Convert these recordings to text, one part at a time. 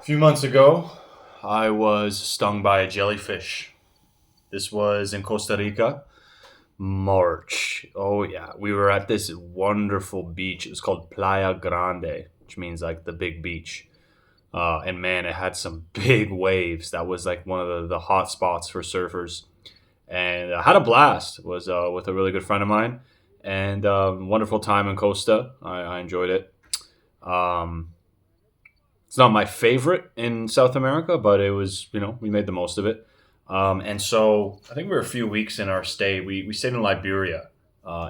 few months ago, I was stung by a jellyfish. This was in Costa Rica, March. Oh, yeah. We were at this wonderful beach. It was called Playa Grande, which means like the big beach. And man, it had some big waves. That was like one of the hot spots for surfers. And I had a blast. It was with a really good friend of mine. And wonderful time in Costa. I enjoyed it. Um, It's not my favorite in South America, but it was, we made the most of it. And so I think we were a few weeks in our stay. We stayed in Liberia,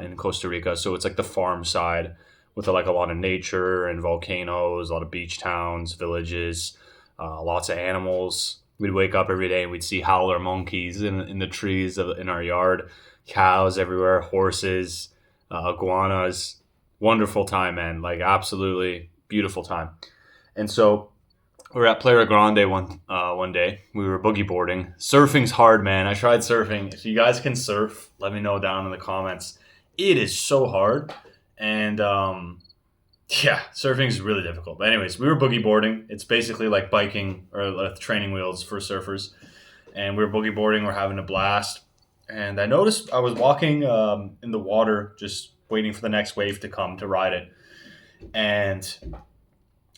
in Costa Rica. So it's like the farm side with like a lot of nature and volcanoes, a lot of beach towns, villages, lots of animals. We'd wake up every day and we'd see howler monkeys in the trees in our yard, cows everywhere, horses, iguanas. Wonderful time, man. Like absolutely beautiful time. And so we were at Playa Grande one day. We were boogie boarding. Surfing's hard, man. I tried surfing. If you guys can surf, let me know down in the comments. It is so hard, and yeah, surfing is really difficult. But anyways, we were boogie boarding. It's basically like biking or training wheels for surfers, and we were boogie boarding. We're having a blast, and I noticed I was walking in the water, just waiting for the next wave to come to ride it, and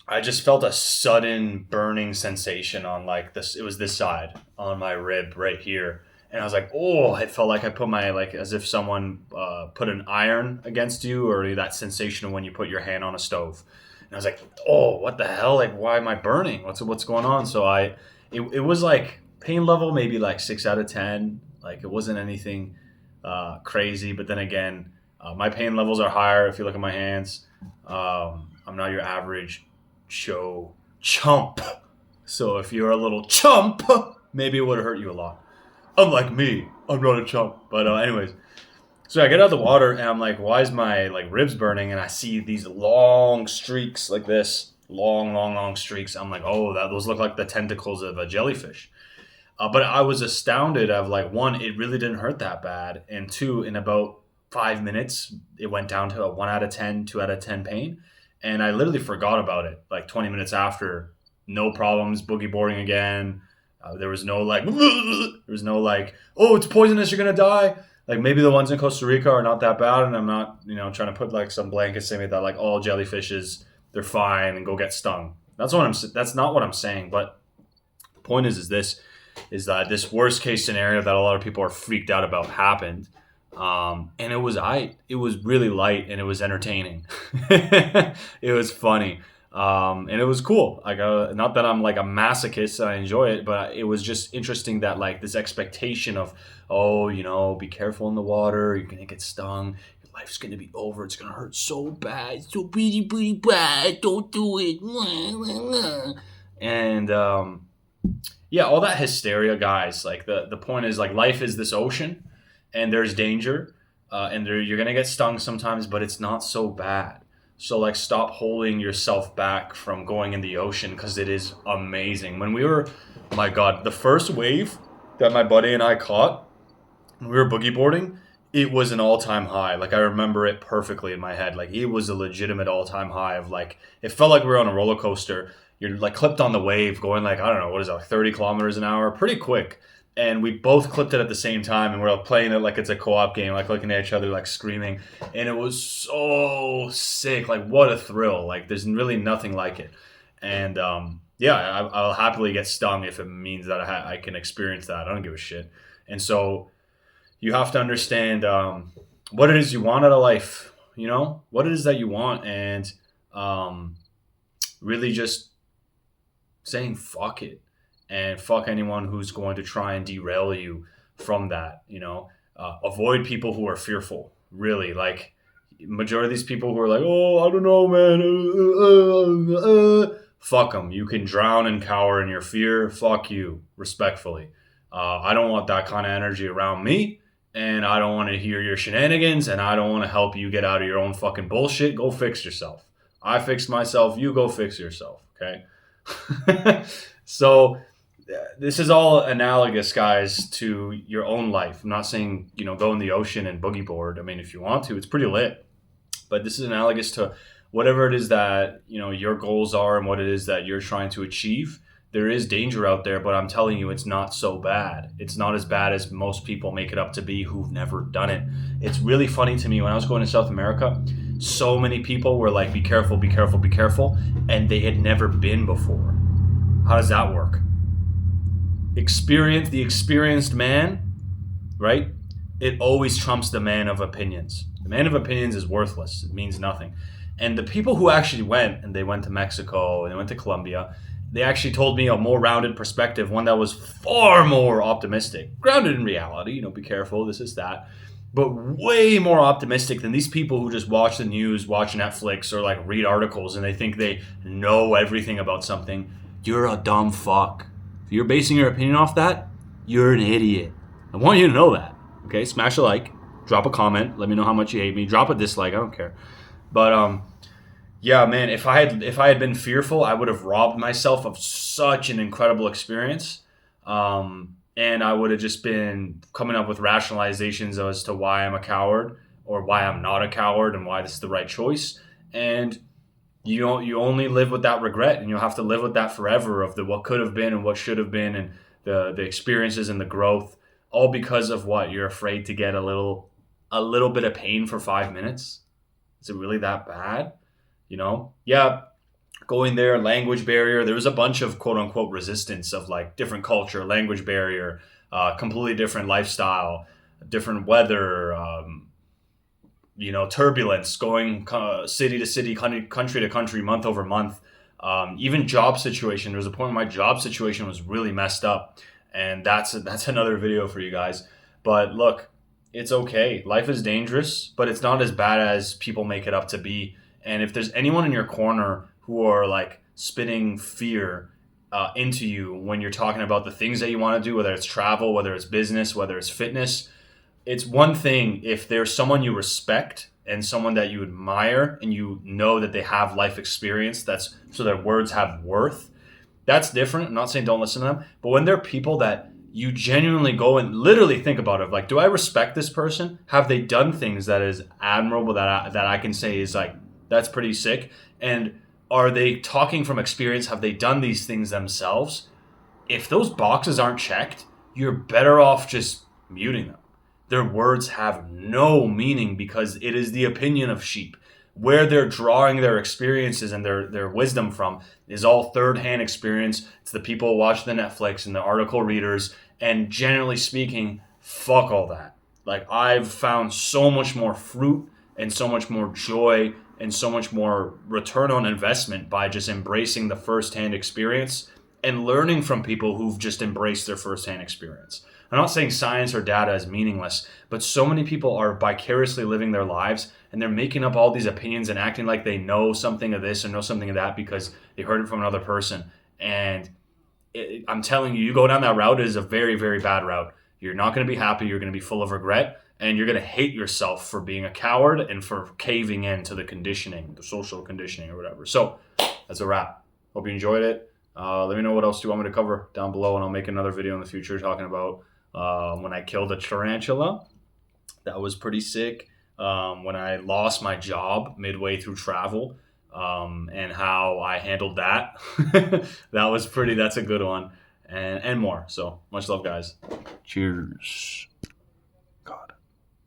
I just felt a sudden burning sensation on like this. It was this side on my rib right here, and I was like, "Oh!" It felt like I put my like as if someone put an iron against you, or that sensation of when you put your hand on a stove. And I was like, "Oh, what the hell? Like, why am I burning? What's going on?" So it was like pain level maybe like 6 out of 10. Like it wasn't anything crazy, but then again, my pain levels are higher. If you look at my hands, I'm not your average show chump. So if you're a little chump, maybe it would hurt you a lot. Unlike me, I'm not a chump. But anyways, so I get out of the water and I'm like, why is my like ribs burning? And I see these long streaks like this, long streaks. I'm like, oh, those look like the tentacles of a jellyfish. But I was astounded of like one, it really didn't hurt that bad, and two, in about 5 minutes, it went down to a 1 out of 10, 2 out of 10 pain, and I literally forgot about it. Like 20 minutes after, no problems, boogie boarding again. There was no like, oh, it's poisonous, you're gonna die. Like maybe the ones in Costa Rica are not that bad, and I'm not, trying to put like some blanket saying that like all jellyfishes they're fine and go get stung. That's not what I'm saying. But the point is this is that this worst case scenario that a lot of people are freaked out about happened. And it was really light and it was entertaining. It was funny. And it was cool. Like, not that I'm like a masochist and I enjoy it, but it was just interesting that like this expectation of, oh, be careful in the water. You're going to get stung. Your life's going to be over. It's going to hurt so bad. It's so pretty bad. Don't do it. And, yeah, all that hysteria, guys. Like the point is like life is this ocean, and there's danger, and you're gonna get stung sometimes, but it's not so bad. So like, stop holding yourself back from going in the ocean because it is amazing. When we were, my God, the first wave that my buddy and I caught, when we were boogie boarding, it was an all-time high. Like I remember it perfectly in my head. Like it was a legitimate all-time high of like, it felt like we were on a roller coaster. You're like clipped on the wave going like, I don't know, what is that, like 30 kilometers an hour, pretty quick. And we both clipped it at the same time, and we're playing it like it's a co-op game, like looking at each other, like screaming. And it was so sick. Like what a thrill. Like there's really nothing like it. And yeah, I'll happily get stung if it means that I can experience that. I don't give a shit. And so you have to understand what it is you want out of life, what it is that you want, and really just saying fuck it, and fuck anyone who's going to try and derail you from that. Avoid people who are fearful. Really, like majority of these people who are like, oh, I don't know, man. Fuck them. You can drown and cower in your fear. Fuck you, respectfully. I don't want that kind of energy around me, and I don't want to hear your shenanigans, and I don't want to help you get out of your own fucking bullshit. Go fix yourself. I fixed myself. You go fix yourself. Okay. So this is all analogous, guys, to your own life. I'm not saying, go in the ocean and boogie board. I mean, if you want to, it's pretty lit. But this is analogous to whatever it is that, your goals are and what it is that you're trying to achieve, there is danger out there, but I'm telling you, it's not so bad. It's not as bad as most people make it up to be who've never done it. It's really funny to me when I was going to South America, so many people were like, be careful, be careful, be careful, and they had never been before. How does that work? The experienced man, right? It always trumps the man of opinions. The man of opinions is worthless. It means nothing. And the people who actually went, and they went to Mexico, and they went to Colombia, they actually told me a more rounded perspective, one that was far more optimistic, grounded in reality, be careful, this is that, but way more optimistic than these people who just watch the news, watch Netflix, or like read articles, and they think they know everything about something. You're a dumb fuck. If you're basing your opinion off that, you're an idiot. I want you to know that. Okay, smash a like, drop a comment, let me know how much you hate me, drop a dislike, I don't care. But yeah, man, if I had been fearful, I would have robbed myself of such an incredible experience. And I would have just been coming up with rationalizations as to why I'm a coward or why I'm not a coward and why this is the right choice. And you only live with that regret, and you'll have to live with that forever of the what could have been and what should have been, and the experiences and the growth, all because of what you're afraid to get a little bit of pain for 5 minutes. Is it really that bad? Yeah, going there, language barrier. There was a bunch of quote unquote resistance of like different culture, language barrier, completely different lifestyle, different weather, turbulence, going city to city, country to country, month over month. Even job situation. There was a point where my job situation was really messed up, and that's another video for you guys. But look, it's okay. Life is dangerous, but it's not as bad as people make it up to be. And if there's anyone in your corner who are like spitting fear into you when you're talking about the things that you want to do, whether it's travel, whether it's business, whether it's fitness, it's one thing if there's someone you respect and someone that you admire and you know that they have life experience, so their words have worth. That's different. I'm not saying don't listen to them, but when they're people that you genuinely go and literally think about it, like, do I respect this person? Have they done things that is admirable that I can say is like, that's pretty sick? And are they talking from experience? Have they done these things themselves? If those boxes aren't checked, you're better off just muting them. Their words have no meaning because it is the opinion of sheep. Where they're drawing their experiences and their wisdom from is all third-hand experience. It's the people who watch the Netflix and the article readers. And generally speaking, fuck all that. Like, I've found so much more fruit and so much more joy and so much more return on investment by just embracing the first-hand experience and learning from people who've just embraced their first-hand experience. I'm not saying science or data is meaningless, but so many people are vicariously living their lives and they're making up all these opinions and acting like they know something of this or know something of that because they heard it from another person. And I'm telling you, you go down that route, it is a very, very bad route. You're not going to be happy. You're going to be full of regret. And you're going to hate yourself for being a coward and for caving in to the conditioning, the social conditioning or whatever. So that's a wrap. Hope you enjoyed it. Let me know what else you want me to cover down below, and I'll make another video in the future talking about when I killed a tarantula. That was pretty sick. When I lost my job midway through travel, and how I handled that. That's a good one. And more. So much love, guys. Cheers.